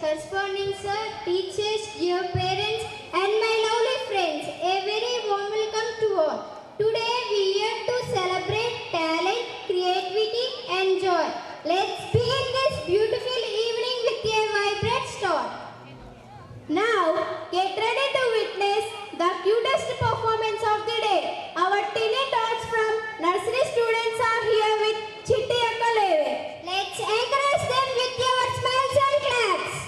corresponding sir, teachers, dear parents, and my lovely friends, a very warm welcome to all. Today we are here to celebrate talent, creativity, and joy. Let's begin this beautiful evening with a vibrant start. Now, get ready to witness the cutest performance of the day. Our tiny tots from nursery students are here with Chitti Akkaleve. Let's encourage them with your smiles and claps.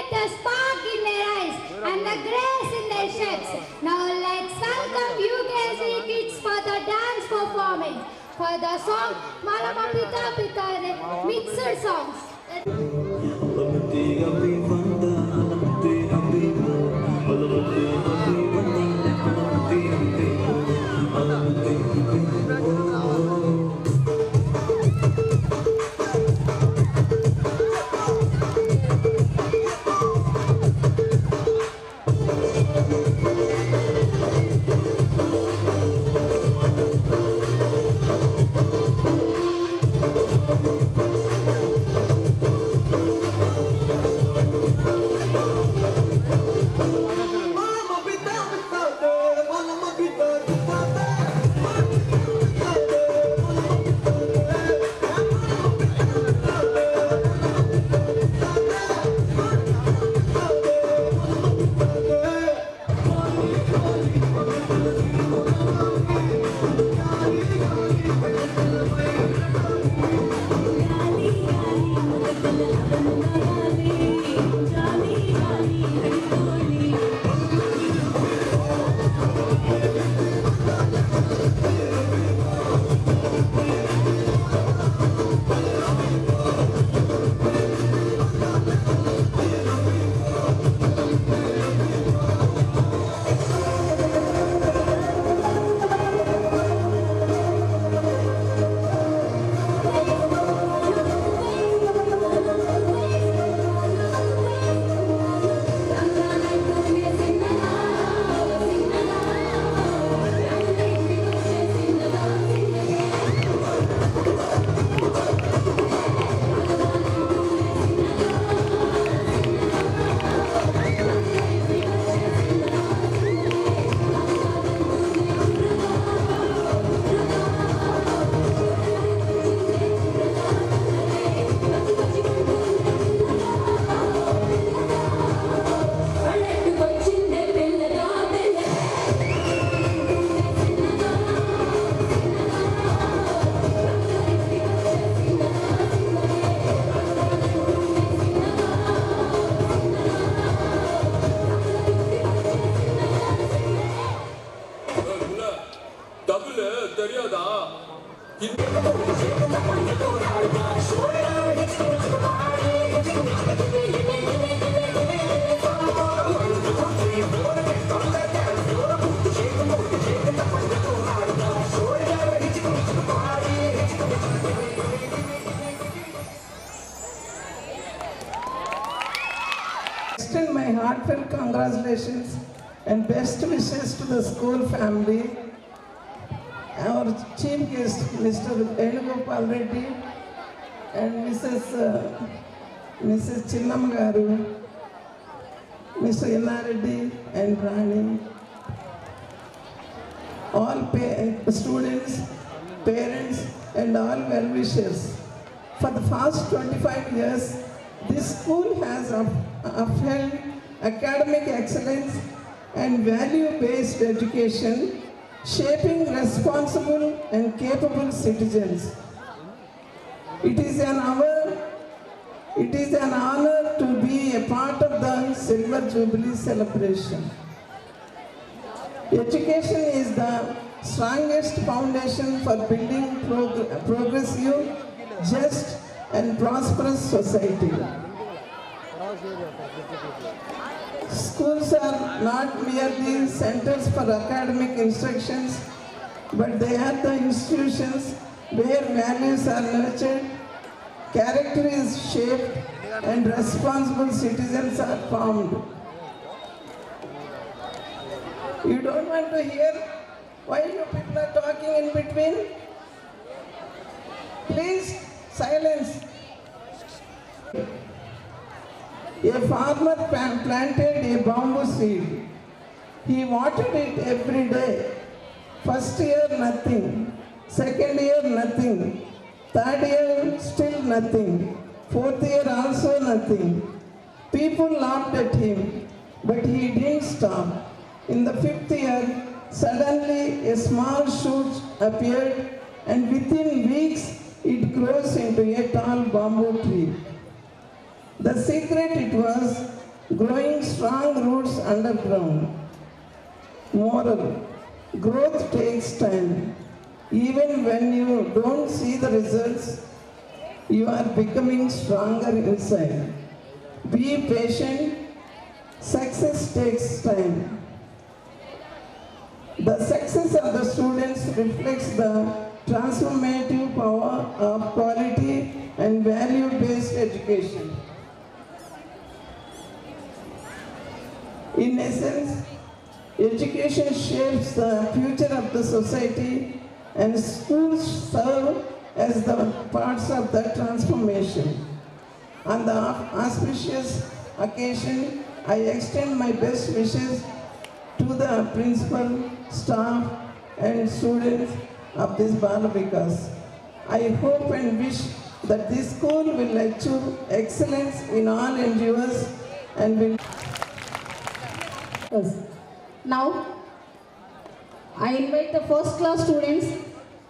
with the spark in their eyes and the grace in their steps. Now let's welcome UKG kids for the dance performance. For the song Malama Pita Pita mixed songs. Extend my heartfelt congratulations and best wishes to the school family. Our chief guest, Mr. Venugopal Reddy and Mrs. Chinnamma Garu, Mr. Yanna Reddy and Rani, all students, parents and all well-wishers. For the past 25 years, this school has upheld academic excellence and value-based education, shaping responsible and capable citizens. It is an honor to be a part of the Silver Jubilee celebration. Education is the strongest foundation for building progressive, just and prosperous society. Schools are not merely centers for academic instructions, but they are the institutions where values are nurtured, character is shaped, and responsible citizens are formed. You don't want to hear why you people are talking in between? Please, silence. A farmer planted a bamboo seed. He watered it every day. First year, nothing. Second year, nothing. Third year, still nothing. Fourth year, also nothing. People laughed at him, but he didn't stop. In the fifth year, suddenly a small shoot appeared, and within weeks, it grows into a tall bamboo tree. The secret it was growing strong roots underground. Moral, growth takes time. Even when you don't see the results, you are becoming stronger inside. Be patient. Success takes time. The success of the students reflects the transformative power of quality and value-based education. In essence, education shapes the future of the society and schools serve as the parts of that transformation. On the auspicious occasion, I extend my best wishes to the principal, staff and students of this Bala Vikas. I hope and wish that this school will achieve excellence in all endeavors and will... Now, I invite the first class students.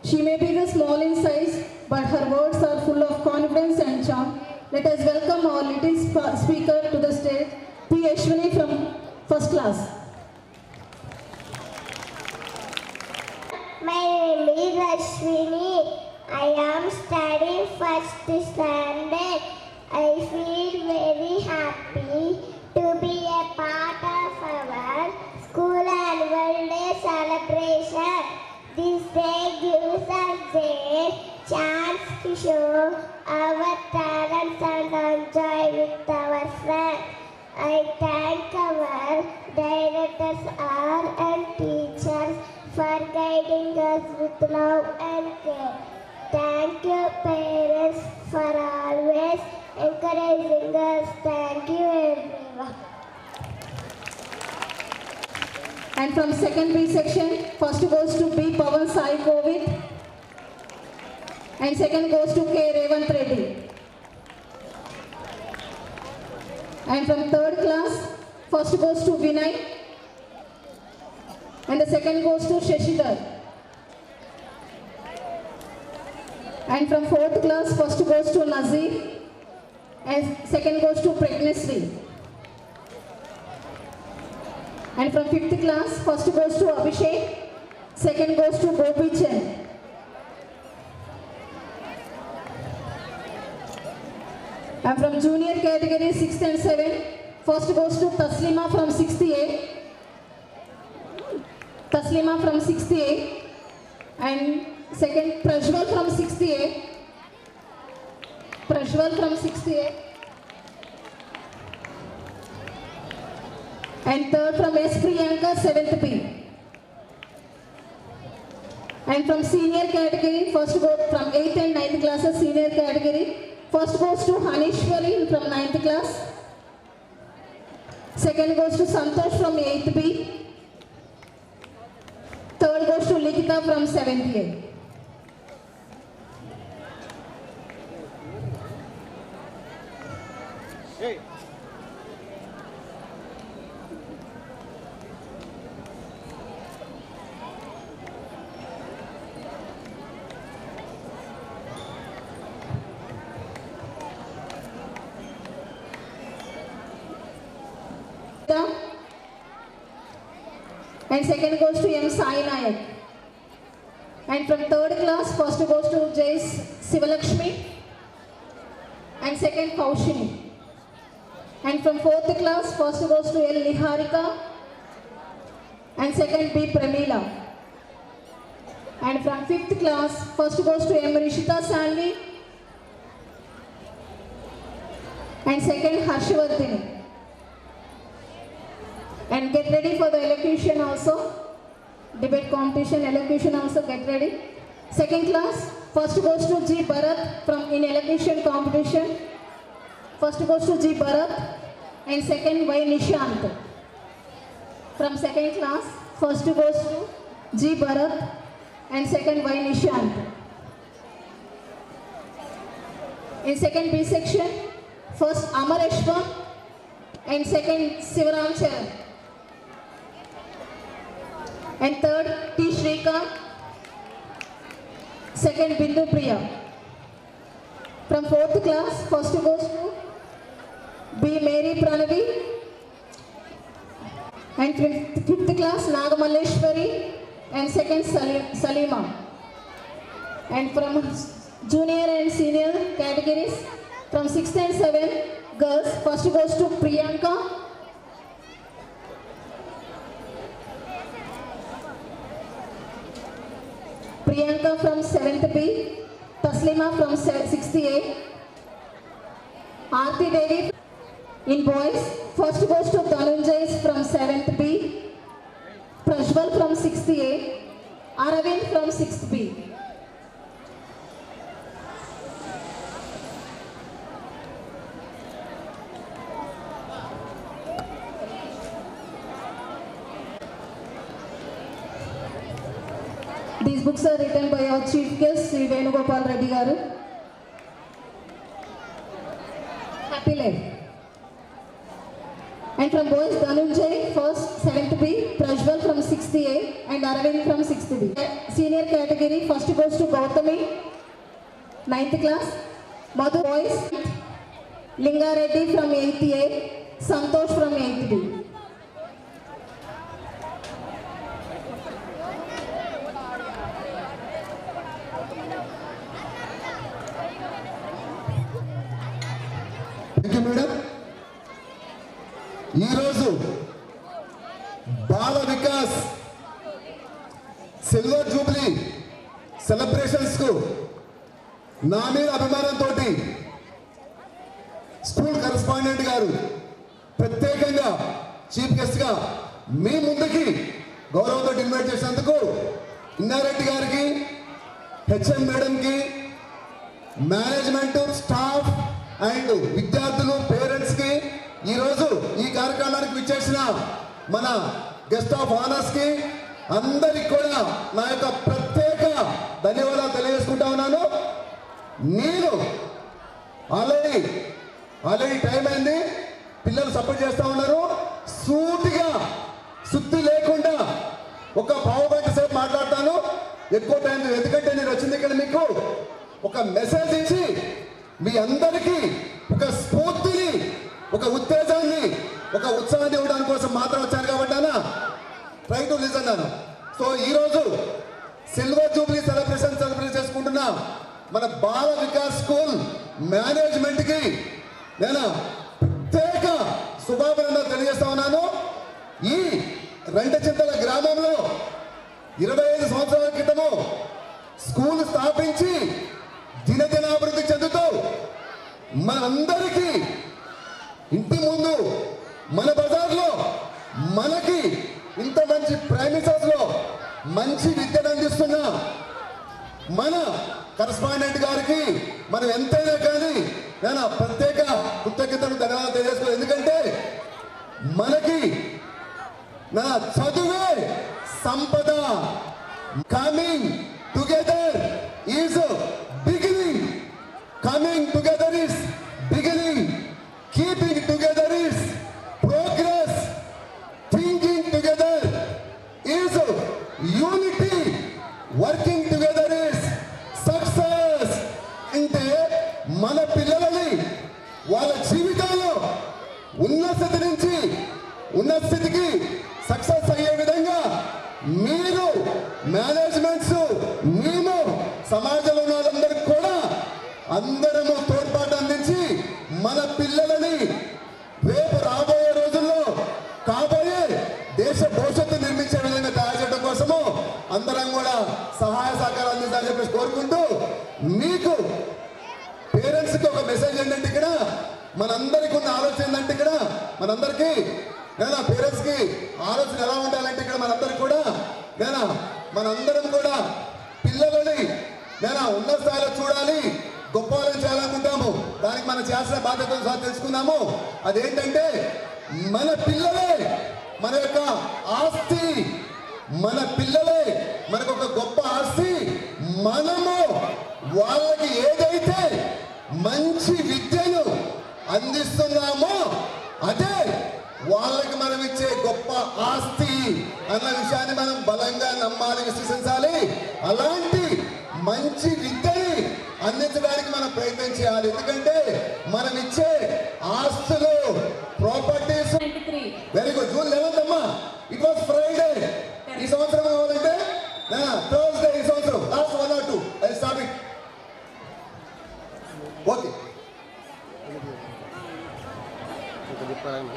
She may be the small in size, but her words are full of confidence and charm. Let us welcome our little speaker to the stage, P. Ashwini from first class. My name is Ashwini. I am studying first standard. I feel very happy to be a part of our school annual day celebration. This day gives us a chance to show our talents and enjoy with our friends. I thank our directors and teachers for guiding us with love and care. Thank you parents for always encouraging us. Thank you everyone. And from second B section, first goes to B. Pavan Sai Kovit. And second goes to K. Revant Reddy. And from third class, first goes to Vinay. And the second goes to Shashidhar. And from fourth class, first goes to Nazir. And second goes to Pragnasri. And from fifth class, first goes to Abhishek. Second goes to Gopi Chand. And from junior category 6th and 7th, first goes to Taslima from 68. Taslima from 68. And second, Prajwal from 68. Prajwal from 68. And third from S. Priyanka, 7th B. And from senior category, first go from 8th and 9th classes, senior category. First goes to Hanishwari from 9th class. Second goes to Santosh from 8th B. Third goes to Likita from 7th A. Hey. And second goes to M. Sai Nayak. And from third class, first goes to J. Sivalakshmi. And second Kaushini. And from fourth class, first goes to L. Niharika. And second B. Pramila. And from fifth class, first goes to M. Rishita Sanvi. And second Harshvardhini. And get ready for the elocution also. Debate competition, elocution also, get ready. Second class, first goes to G. Bharat from in elocution competition. First goes to G. Bharat and second Y. Nishant. From second class, first goes to G. Bharat and second Y. Nishant. In second B section, first Amar Ashwam and second Sivaram Charan. And third T. Shrikant, second Bindu Priya. From fourth class, first goes to B. Mary Pranavi And fifth class Nagamalleshwari and second Salima. And from junior and senior categories, from 6th and 7th girls, first goes to Priyanka. Priyanka from 7th B, Taslima from 6th A, Aarti Devi. In boys, first goes to Dhananjay from 7th B, Prajwal from 6th A, Aravind from 6th B. These books are written by our chief guest, Sri Venugopal Reddy Garu. Happy life. And from boys, Dhananjay, first 7th B, Prajwal from 6th A, and Aravind from 6th B. Senior category, first goes to Gautami, 9th class. Madhu boys, Linga Reddy from 8th A, Santosh from 8th B. Thank you, madam. ఈరోజు Bala Vikas silver Jubilee celebrations కు నా మీద అభిమానంతో school correspondent గారు ప్రత్యేకంగా chief guest గా మీ ముందుకి గౌరవంతో ఇన్వైట్ చేసినందుకు ఇందారెడ్డి గారికి, హెచ్ఎం మేడంకి, మేనేజ్మెంట్ స్టాఫ్ అండ్ విద్యార్థులు పేరెంట్స్ కి, ఈరోజు ఈ కార్యక్రమానికి విచ్చేసిన మన గెస్ట్ ఆఫ్ ఆనర్స్ కి అందరికి కూడా నా యొక్క ప్రత్యేక ధన్యవాదాలు తెలియజేసుకుంటా ఉన్నాను. నేను ఆల్రెడీ టైం అయింది, పిల్లలు సపోర్ట్ చేస్తా ఉన్నారు. సూటిగా సుత్తి లేకుండా ఒక పావు గంట సేపు మాట్లాడతాను, ఎక్కువ టైం ఎందుకంటే నేను వచ్చింది ఇక్కడ మీకు ఒక మెసేజ్ ఇచ్చి మీ అందరికీ ఒక స్ఫూర్తిని, ఒక ఉత్తేజాన్ని, ఒక ఉత్సాహాన్ని ఇవ్వడానికి కోసం మాత్రం వచ్చాను కాబట్టి ట్రై టు లిసన్ అన్నాను. సో ఈరోజు సిల్వర్ జూబ్లీ సెలబ్రేట్ చేసుకుంటున్నా మన బాల వికాస్ స్కూల్ మేనేజ్మెంట్ కి నేను ప్రత్యేక శుభాభినందనలు తెలియజేస్తా ఉన్నాను. ఈ రెంటచింతల గ్రామంలో 25 సంవత్సరాల క్రితము స్కూల్ స్థాపించి దినదినాభివృద్ధి చెందుతూ మనందరికీ ఇంటి ముందు మన బజార్లో మనకి ఇంత మంచి ప్రైమిసెస్ లో మంచి విద్యను అందిస్తున్న మన కరెస్పాండెంట్ గారికి మనం ఎంతైనా కానీ నేను ప్రత్యేక కృతజ్ఞతలు ధన్యవాదాలు తెలియజేసుకోవాలి. ఎందుకంటే మనకి నా చదువే సంపద. Coming together is beginning, coming together is beginning, keeping together is progress, thinking together is unity, working together is success. అంటే మన పిల్లలని వాళ్ళ జీవితంలో ఉన్నత స్థితి నుంచి ఉన్నత స్థితికి సక్సెస్ అయ్యే విధంగా మీరు మేనేజ్మెంట్స్, మేము సమాజంలో ఉన్న వాళ్ళందరికీ కూడా అందరము తోడ్పాటు అందించి మన పిల్లలని రేపు రాబోయే రోజుల్లో కాబోయే దేశ భవిష్యత్తు నిర్మించే విధంగా తయారు చేయడం కోసము అందరం కూడా సహాయ సహకారం అందించాలని చెప్పేసి కోరుకుంటూ, మీకు పేరెంట్స్ కి ఒక మెసేజ్ ఏంటంటే ఇక్కడ మనందరికీ ఉన్న ఆలోచన ఏంటంటే ఇక్కడ మనందరికీ పేరెంట్స్ కి ఆలోచన ఎలా ఉండాలంటే ఇక్కడ మనందరికి కూడా మనందరం కూడా పిల్లలని ఉన్నత స్థాయిలో చూడాలి, గొప్ప వాళ్ళని చేయాలనుకుంటాము. దానికి మనం చేయాల్సిన బాధ్యతను సార్ తెలుసుకుందాము. అదేంటంటే మన పిల్లలే మన యొక్క ఆస్తి, మన పిల్లలే మనకు ఒక గొప్ప ఆస్తి. మనము వాళ్ళకి ఏదైతే మంచి విద్యను అందిస్తున్నామో అదే వాళ్ళకి మనం ఇచ్చే గొప్ప ఆస్తి అన్న విషయాన్ని మనం బలంగా నమ్మాలి, విశ్వసించాలి. అలాంటి మంచి విద్యని అందించడానికి మనం ప్రయత్నం చేయాలి. ఎందుకంటే మనం ఇచ్చే ఆస్తులు, properties. Very good. June 11th అమ్మా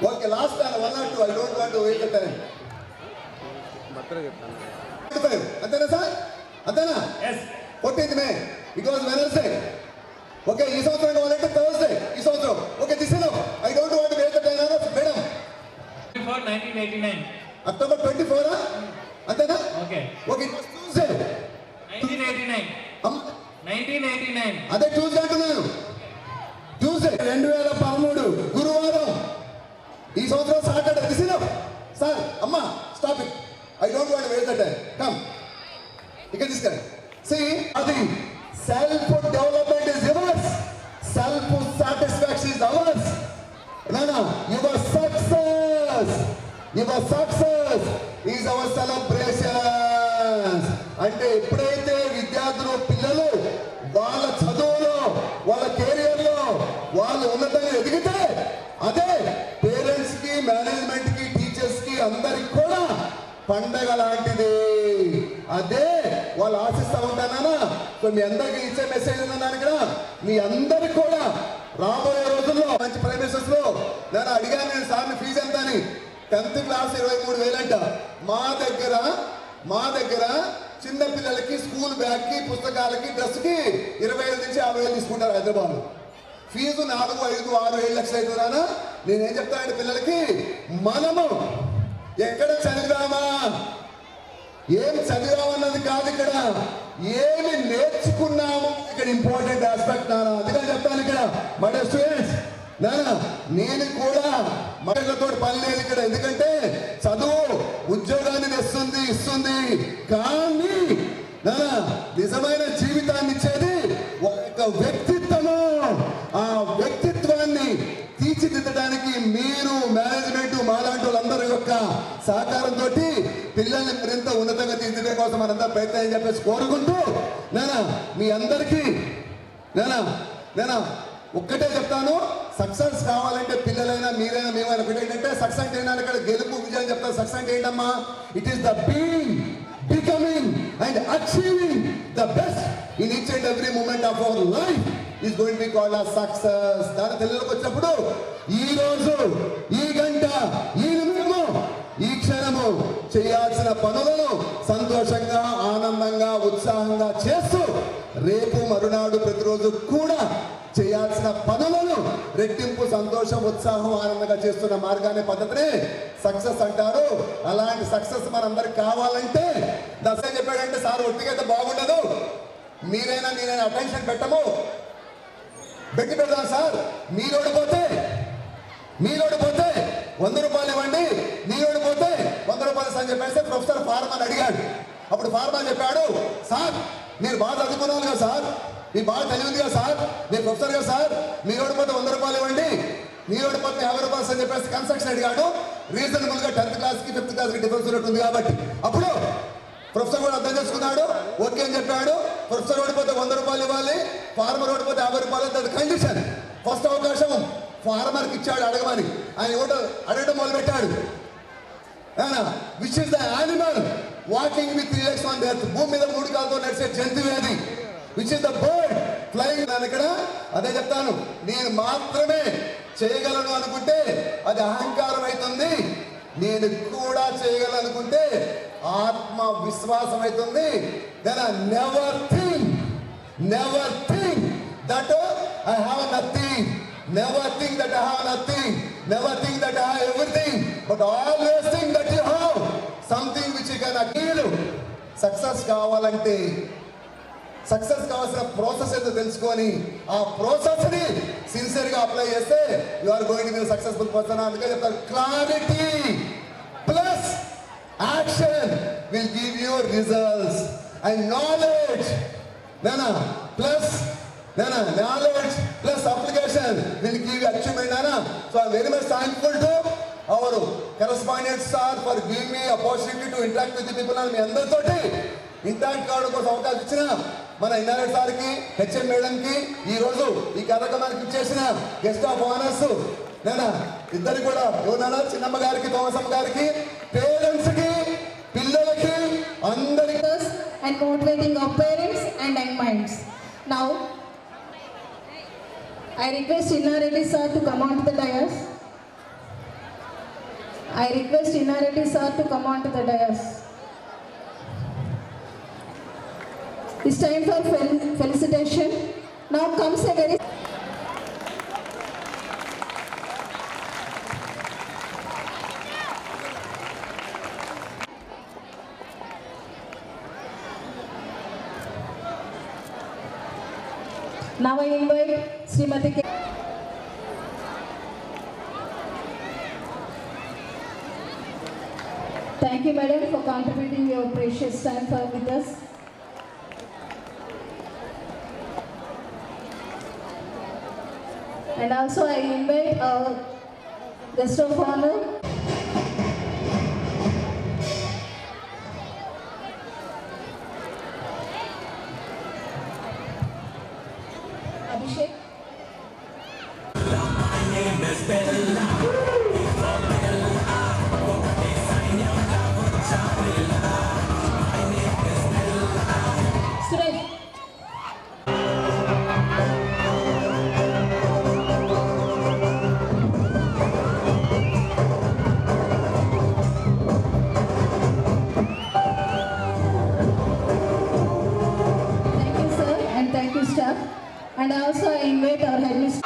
okay last 1 or 2 I don't want to waste the time. అంతేనా సార్? అంతేనా? 14th May it was Wednesday. Okay ఈ సంవత్సరం కావాలంటే థర్స్డే ఈ సంవత్సరం. Okay this is I don't want to waste the time madam. 1989 October 24 అంతేనా? Okay okay Tuesday 1989 అదే Tuesday అంటున్నాను. ట్యూస్డే 2013 గురువారం ఈ సంవత్సరం సాటర్డే. దిస్ ఇస్ సార్ అమ్మా stop it. I don't want to waste the time. Come ఇక్కడ తీసుకురండి. See అది self development is yours, self satisfaction is ours. నానా your success is our celebrations. అంటే ఎప్పుడైతే విద్యార్థులు పిల్లలు వాళ్ళ చదువులో వాళ్ళ కెరియర్లో వాళ్ళు ఉన్నతంగా ఎదిగితే అదే పేరెంట్స్ కి మేనేజ్మెంట్ కి టీచర్స్ కి అందరికి కూడా పండగ లాంటిది. అదే వాళ్ళు ఆశిస్తూ ఉంటానా. సో మీ అందరికి ఇచ్చే మెసేజ్ ఉన్నాను ఇక్కడ. మీ అందరికి కూడా రాబోయే రోజుల్లో మంచి ప్రైమరీస్ లో నేను అడిగాను, నేను సార్ని ఫీజు ఎంత అని. 10th క్లాస్ 23,000 అంట. మా దగ్గర చిన్న పిల్లలకి స్కూల్ బ్యాగ్ కి పుస్తకాలకి డ్రెస్ కి 25,000 నుంచి 50,000 తీసుకుంటారు హైదరాబాద్. ఫీజు 4, 5, 6, 7 లక్షలు అవుతుందా? నేనేం చెప్తానంటే పిల్లలకి మనము ఎక్కడ చదివామా ఏం చదివామన్నది కాదు, ఇక్కడ ఏమి నేర్చుకున్నాము ఇక్కడ ఇంపార్టెంట్ ఆస్పెక్ట్ నానా. అందుకని చెప్తాను ఇక్కడ మై స్టూడెంట్స్ నానా నేను కూడా మహిళలతో పని లేదు ఇక్కడ. ఎందుకంటే చదువు ఉద్యోగాన్ని ఇస్తుంది కానీ నానా నిజమైన జీవితాన్ని ఇచ్చేది ఒక వ్యక్తిత్వము. ఆ వ్యక్తిత్వాన్ని తీర్చిదిద్దడానికి మీరు మేనేజ్మెంట్ మాలాంటి వాళ్ళందరి యొక్క సహకారంతో పిల్లల్ని మరింత ఉన్నతంగా తీర్చిదిద్దే కోసం మనందరూ ప్రయత్నం చెప్పేసి కోరుకుంటూ నేనా మీ అందరికీ నేనా ఒక్కటే చెప్తాను. సక్సెస్ కావాలంటే పిల్లలైనా మీరైనా మేమైనా ఒకటి ఏంటంటే సక్సెస్ అంటే ఏంటంటే ఇక్కడ గెలుపు విజయం చెప్తారు. సక్సెస్ అంటే ఏంటమ్మా? It is the being, becoming and achieving the best in each and every moment of our life is going to be called as success. దాని తెలుగులోకి వచ్చినప్పుడు ఈ రోజు ఈ గంట ఈ నిమిషము ఈ క్షణము చేయాల్సిన పనులను సంతోషంగా ఆనందంగా ఉత్సాహంగా చేస్తూ రేపు మరునాడు ప్రతిరోజు కూడా చేయాల్సిన పనులను రెట్టింపు సంతోషం ఉత్సాహం ఆనందంగా చేస్తున్న మార్గాన్ని పద్ధతిని సక్సెస్ అంటారు. అలాంటి సక్సెస్ మనందరికి కావాలంటే దశ చెప్పాడంటే సార్ ఒట్టిగైతే బాగుండదు, మీరైనా అటెన్షన్ పెట్టము పెట్టి పెడదాం సార్. మీరు ఓడిపోతే 100 రూపాయలు ఇవ్వండి, మీరు ఓడిపోతే 100 రూపాయలు అని చెప్పేస్తే ప్రొఫెసర్ ఫార్మన్ అడిగాడు. అప్పుడు ఫార్మన్ చెప్పాడు, సార్ మీరు బాగా చదువుకున్నారు కదా సార్, మీరు బాగా తెలియదు కదా సార్, నేను ప్రొఫెసర్ కదా సార్, మీరు ఓడిపోతే 100 రూపాయలు ఇవ్వండి, మీరు ఓడిపోతే 50 రూపాయలు అని చెప్పేసి కన్స్ట్రక్షన్ అడిగాడు. రీజనబుల్ గా 10th క్లాస్కి 5th క్లాస్కి డిఫరెన్స్ ఉన్నట్టుంది కాబట్టి అప్పుడు ప్రొఫెసర్ కూడా అర్థం చేసుకున్నాడు, ఓకే అని చెప్పాడు. ప్రొఫెసర్ ఓడిపోతే 100 రూపాయలు ఇవ్వాలి, ఫార్మర్ ఓడిపోతే 50 రూపాయలు కండిషన్. ఫస్ట్ అవకాశం ఫార్మర్కి ఇచ్చాడు అడగమని. ఆయన అడగడం మొదలు పెట్టాడు. Which is the animal walking with 3 legs on the earth? భూమి మీద 3 కాళ్ళతో నడిచే జంతువు ఏది? Which is the bird flying? నేను ఇక్కడ అదే చెప్తాను, నేను మాత్రమే చేయగలను అనుకుంటే అది అహంకారం అవుతుంది, నేను కూడా చేయగలను అనుకుంటే ఆత్మ విశ్వాసం అవుతుంది. Then I never think that I have nothing, never think that I have nothing, never think that I have everything, but always think that you have something which you can achieve. Success కావాలంటే success కావాల్సిన process ఏదో తెలుసుకొని ఆ process ని sincere గా apply చేస్తే you are going to be successful person. అందుకే చెప్తారు, clarity plus action will give you results and knowledge knowledge plus application will give you achievement. So I am very much thankful to our correspondents sir for giving me opportunity to interact with the people. And మీ అందరితోటి interact కావడం కోసం అవకాశం ఇచ్చిన మన ఇన్నరెడ్ సార్కి, HM మేడంకి, ఈ రోజు ఈ కార్యక్రమానికి ఇచ్చేసిన గెస్ట్ ఆఫ్ ఆనర్స్ ఇద్దరికి కూడా ఎవరన్నా చిన్నమ్మ గారికి, తోమసమ్మ గారికి, పేరెంట్స్ కి, పిల్లలకి అందరికీ and motivating our parents and young minds. Now I request Inna Reddy sir to come on to the dais. I request Inarati sir to come on to the dais. It's time for felicitation. Now comes a very... Now I invite Srimati K. Thank you, madam, for contributing your precious time with us. And also I invite our guest of honor, Abhishek. Suresh. Thank you, sir, and thank you, staff. And also I invite our headmistress.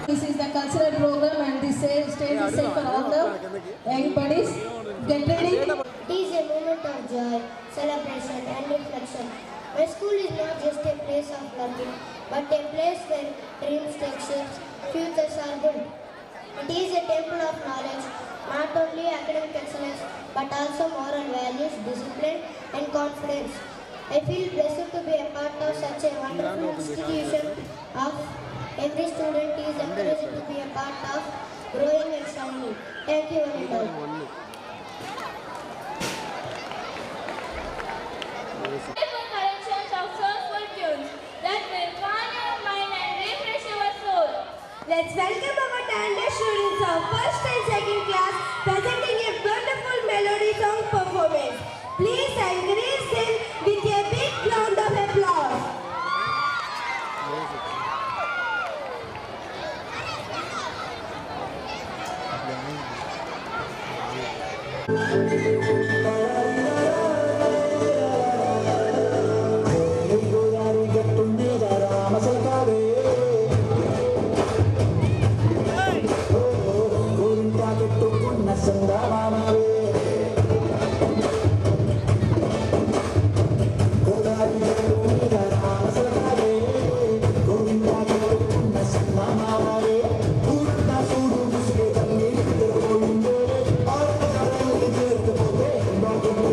This is the cultural program and this stage is set for all the young buddies. Get ready. It is a moment of joy, celebration and reflection. My school is not just a place of learning, but a place where dreams take shape, futures are built. It is a temple of knowledge, not only academic excellence, but also moral values, discipline and confidence. I feel blessed to be a part of such a wonderful institution. Every student is encouraged to be a part of growing and shining. Thank you very much. Collections of soulful tunes that will calm your mind and refresh your soul. Let's welcome our talented students of first and second class presenting a wonderful melody song performance. Please encourage them with a big round of applause. Thank you.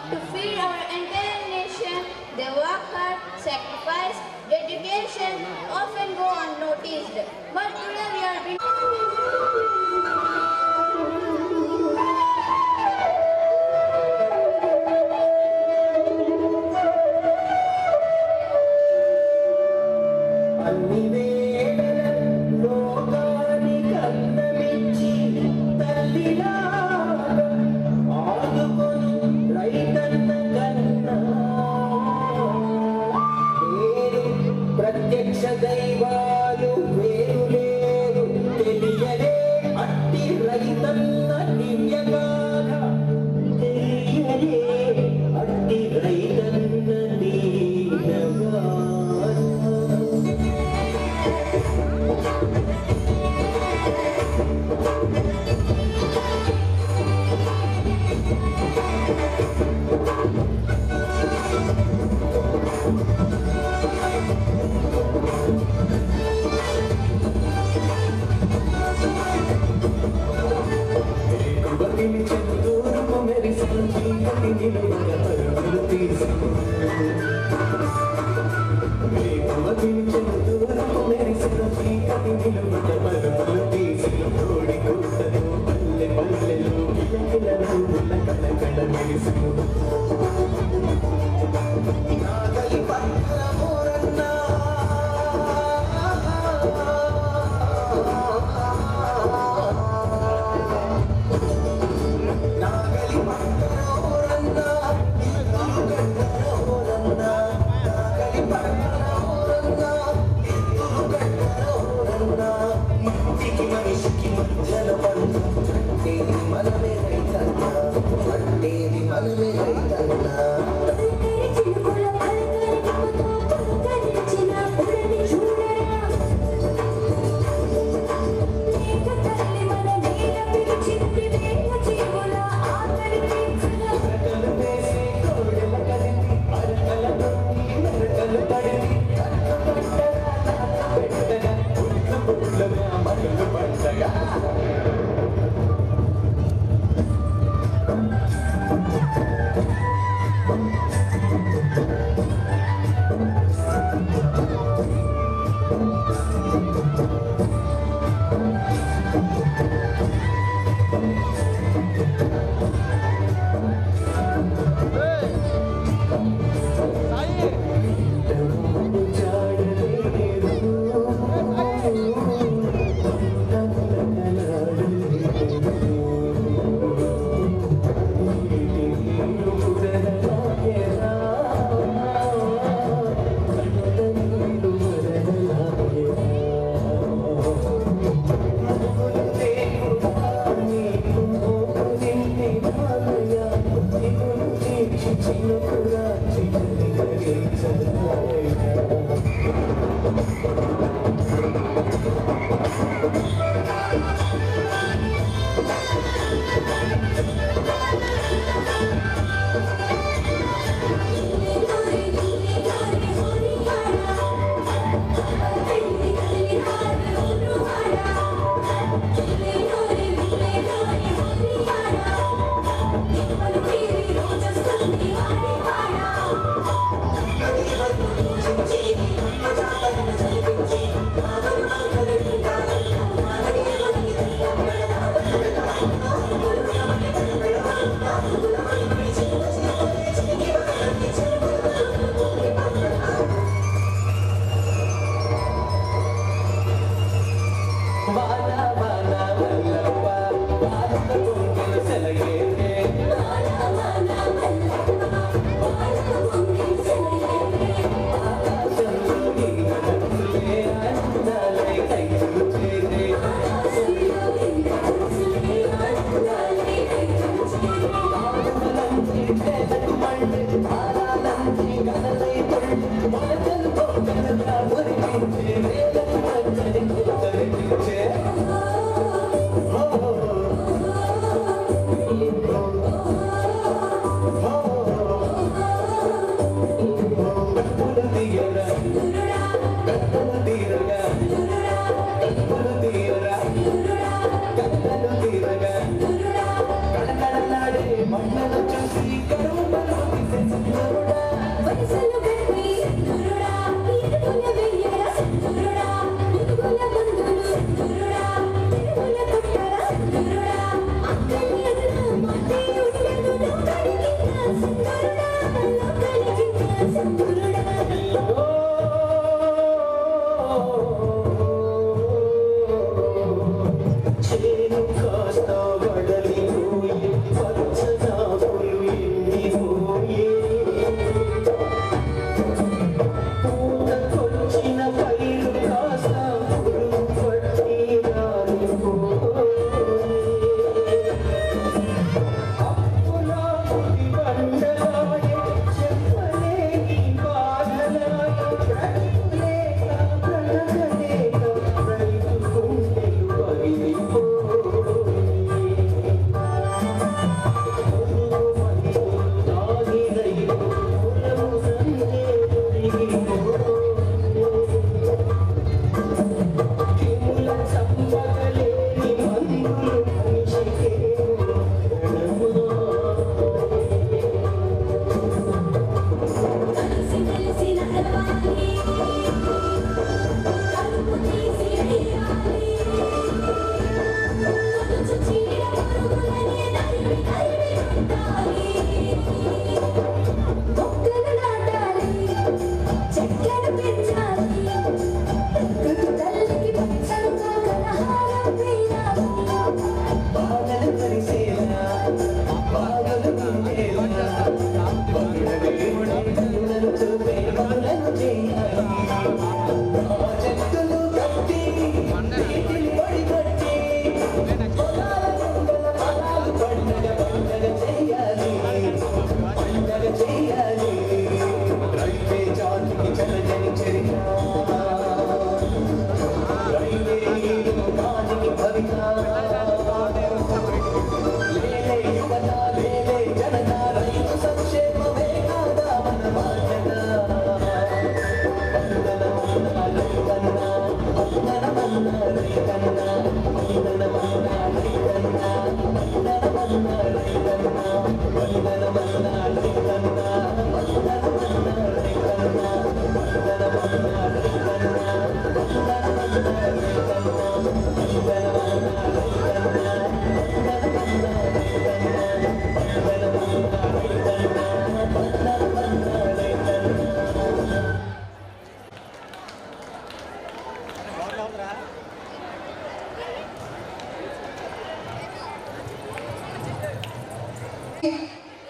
to feed our entire nation, their work hard, sacrifice, dedication often go unnoticed. But today we are being దైవాలు వేరు లేరు తెలియలే అట్టి రైతన్న దివ్యగాథ తెలియలే అట్టి రైతన్న దీనగాథ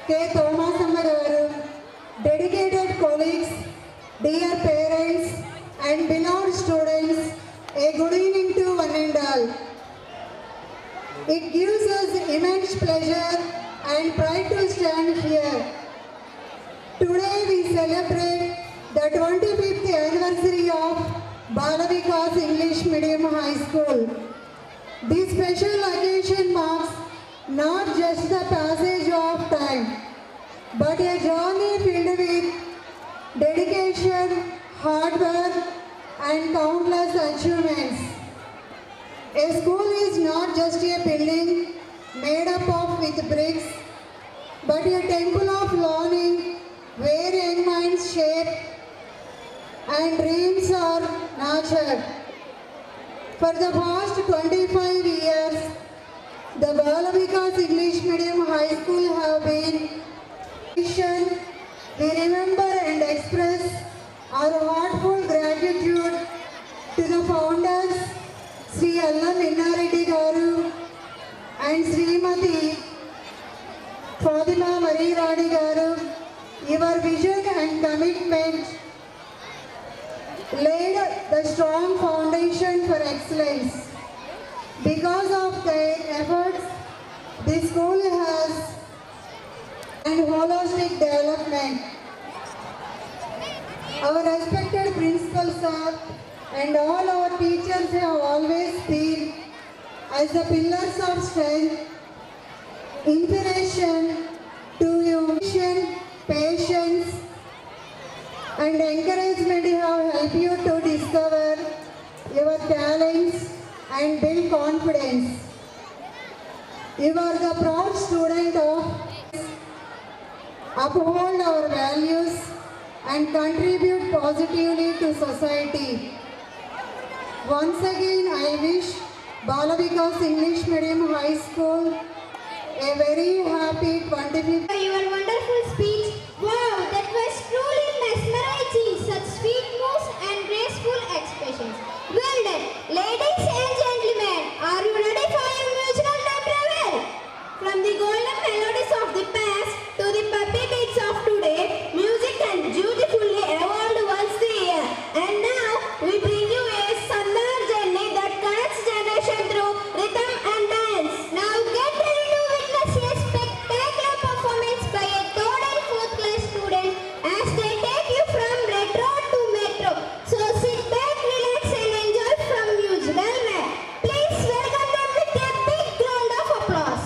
K. Thomasamba garu, dedicated colleagues, dear parents and beloved students, a good evening to one and all. It gives us immense pleasure and pride to stand here. today we celebrate the 25th anniversary of Balavikas English Medium High School. This special occasion marks not just the passage of time, but a journey filled with dedication, hard work, and countless achievements. A school is not just a building made up of with bricks, but a temple of learning where young minds shape and dreams are nurtured. For the past 25 years, the Balavikas English Medium High School have been mission. We remember and express our heartfelt gratitude to the founders, Sri Allam Innareddy Garu and Srimati Fatima Marie Rani Garu. Your vision and commitment laid the strong foundation for excellence. Because of their efforts, this school has and holistic development. Our respected principal sir and all our teachers have always been as the pillars of strength, inspiration to you, patience, and encouragement have helped you to discover your talents and build confidence. You are the proud student of uphold our values and contribute positively to society. Once again, I wish Balavikas English Medium High School a very happy 25th. Your wonderful speech. Wow, that was truly mesmerizing. Such sweet moves and graceful expressions. Well done. Ladies and gentlemen, are you ready for your musical time travel? From the golden melodies of the past to the puppy beats of today, music can beautifully evolve once a year. And now, we bring you a sundown journey that connects generation through rhythm and dance. Now, get ready to witness a spectacular performance by a third and fourth class student as they take you from retro to metro. So, sit back, relax and enjoy from musical mat. Please welcome them with a big round of applause.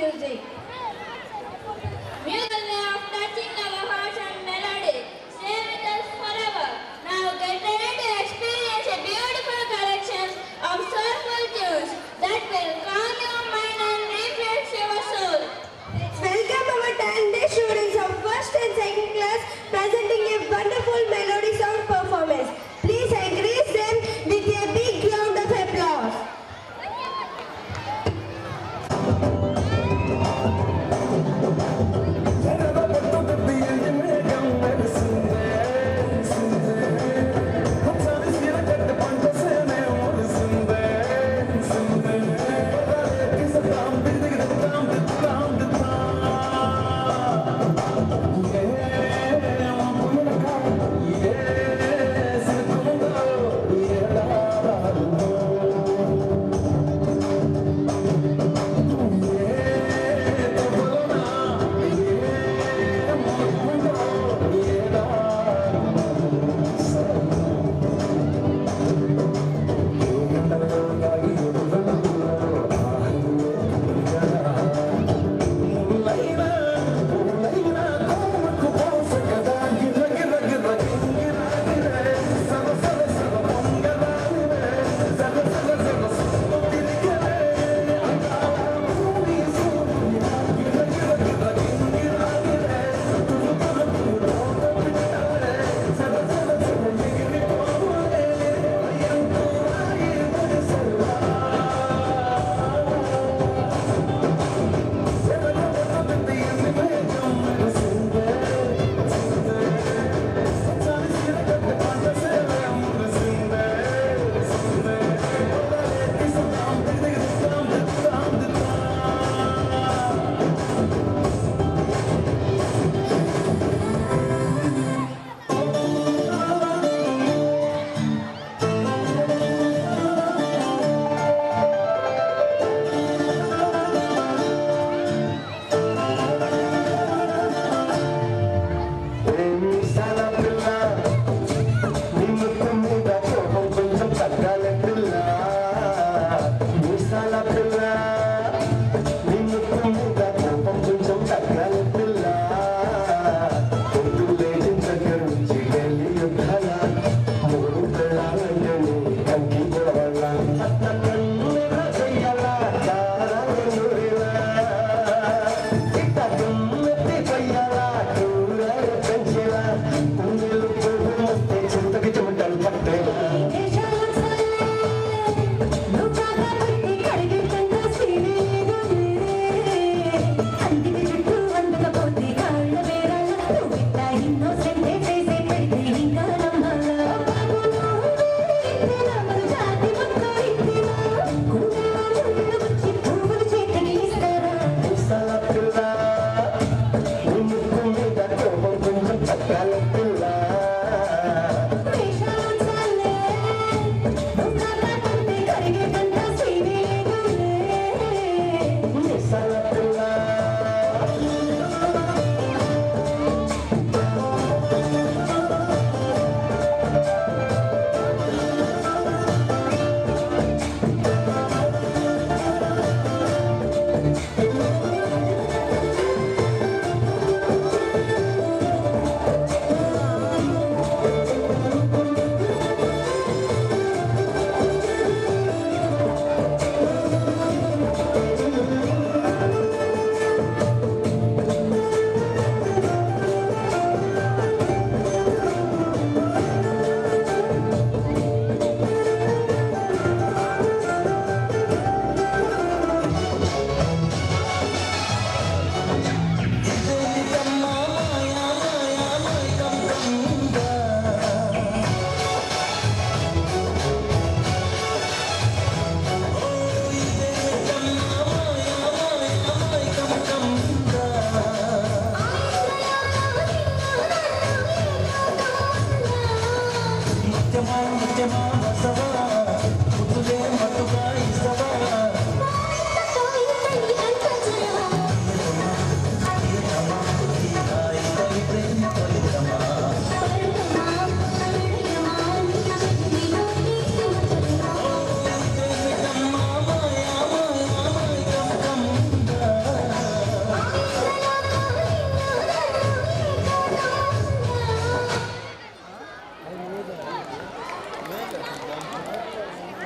music. Music way of touching our hearts and melody. Stay with us forever. Now get ready to experience a beautiful collection of soulful tunes that will calm your mind and refresh your soul. Welcome our talented students of first and second class presenting a wonderful melody song performance. Please encourage them with a big round of applause.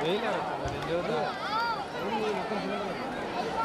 వెయినా నేను చూద్దా